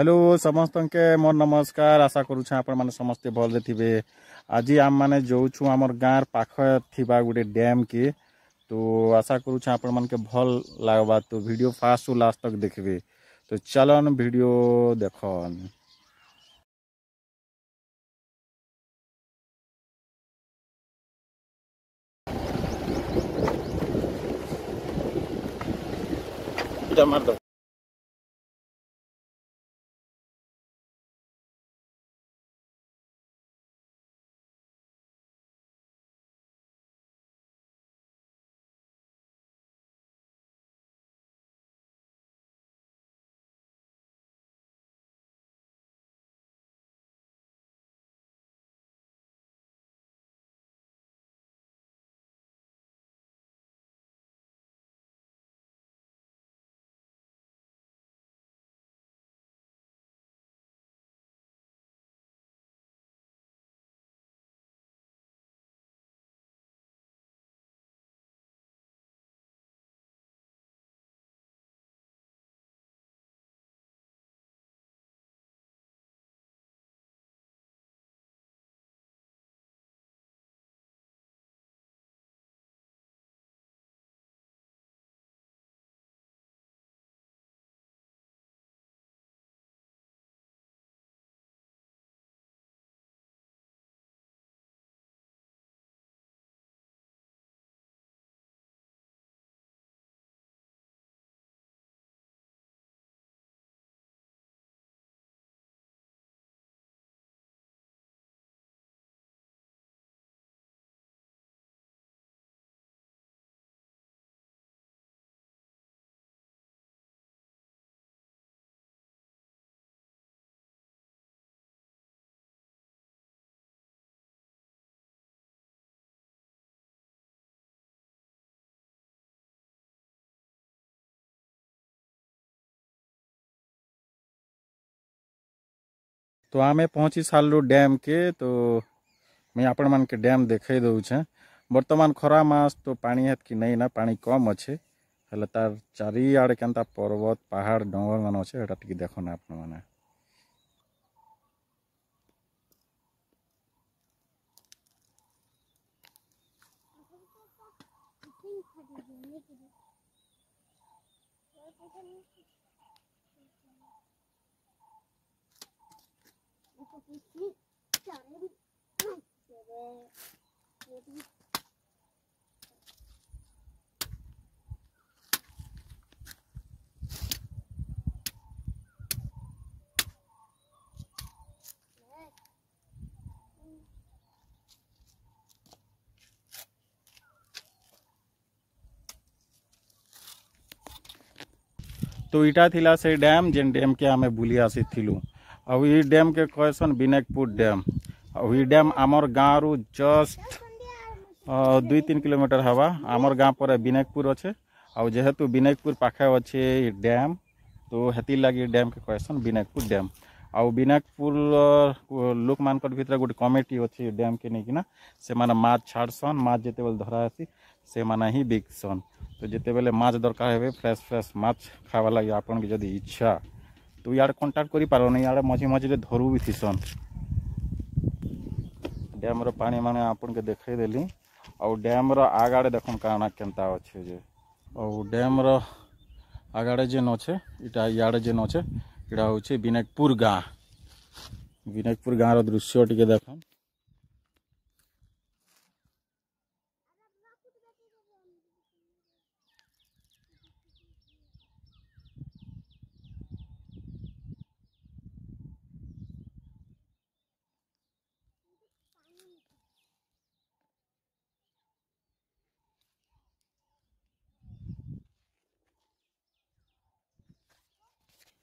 Hello समस्त के मोर नमस्कार। आशा करुछे आपण माने समस्ते भल रे थिबे। आज आम माने जोछु हमर गाँर पाख थिबा गुटे डैम के, तो आशा करुछे आपण मन के भल लागबा। तो वीडियो फास्ट टू लास्ट तक देखबे। तो चलन वीडियो देखन। इटा मार दो। तो आमे पहुंची सालू डैम के। तो मैं आपण मान के डैम देखाई दउछे। वर्तमान खरा मास तो पानी हेत कि नहीं ना, पानी कम अच्छे। हेले तार चारिआडे केनता पर्वत पहाड़ डंगर मान अच्छे, एटा टिके देखो ना आपण माने। तो इटा थिला से डैम जेन डैम के आमे बुली आसी थिलु। अब ई डैम के कहसन विनायकपुर डैम। अब ई डैम आमर गाँव रु जस्ट 2-3 किलोमीटर हवा। आमर गाँव पर विनायकपुर अच्छे। और जेहेतु विनायकपुर पाखे अच्छे डैम, तो हेती लगी डैम के कहसन विनायकपुर डैम। आउ विनायकपुर लोक मान भीतर गोटे कमिटी अच्छे डैम के नहीं किना से माने माछ छाड़सन। माछ जिते बेले धरा आसी से माने ही बिकसन। तो जिते बेले माछ दरकार हे फ्रेश फ्रेश माछ खावा लगे आपन के जदी इच्छा तो यार कांटेक्ट करि पारो नहीं। यार मझे मझे धरू भी थीसन। डैम रो पानी माने आपन के देखाई देली। और डैम रो आगाड़े देखन काना केनता अच्छे जे। और डैम रो आगाड़े जेन अच्छे इटा याड़े जेन अच्छे इटा होचे विनायकपुर गाँ। विनायकपुर गाँ रो दृश्य टिके देखन।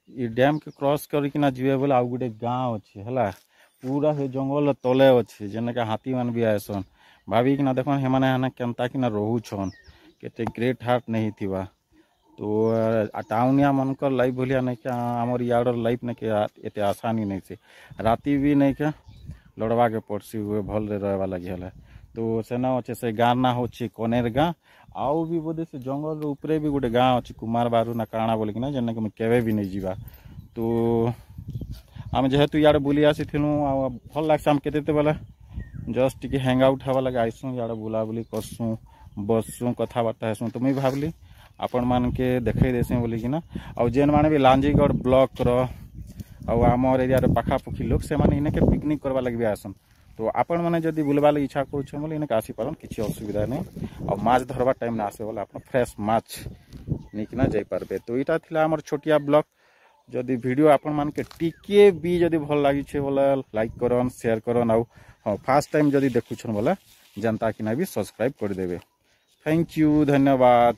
ये डैम के क्रॉस करिकिना जीवे बोले आउ गोटे गाँ अच्छे है। पूरा से जंगल तले अच्छे जेने के हाथी मान भी आएसन। भाविकिना देखन हे माने हाने केनता किना रहूछन केते ग्रेट हार्ट नहीं थिबा। तो टाउनिया मनकर लाइफ भलिया नहीं क्या आमर यार लाइफ नहीं के एते आसानी नहीं से। राति भी नहीं क्या लड़वा के पड़सी हुए भल रे रहवा लगी है। तो सेना अच्छे से गाँ ना होची कोनेर गाँ। आउ भी बोधे से जंगल ऊपरे भी गोटे गाँ अच्छी कुमार बारू ना काणा बोलिकिना जेने के केवे भी नहीं जीवा। तो आम जेहेतु इे बुली आसी भल लगे आम के बेले जस्ट टी हैंग आउट हवा लगे आईसु इे बुलाबुली करसुँ बसुँ कथबार्ता हेसुँ तो मुझे भाविली आपण मान के देखई देसी बोलिकिना आउ जेन माने भी लांजीगढ़ ब्लॉक आमर एरिया पाखापाखी लोक से इने के पिकनिक करवा लगे भी आसन तो आपण मैंने जब बुलवा लगे इच्छा करुच्छे बोले इनके आसीपारन किसी असुविधा नहीं और माछ धरवा टाइम ना आसे बोले आप फ्रेश माछ निकना जापारे तो यहाँ थी आमर छोटिया ब्लॉग जदि वीडियो आपण मान के टिके भी जदि भल लगी बोले लाइक करन शेयर करन आउ हाँ फास्ट टाइम जदि देखुछन बोले जनता कि भी सब्सक्राइब करदेवे। थैंक यू धन्यवाद।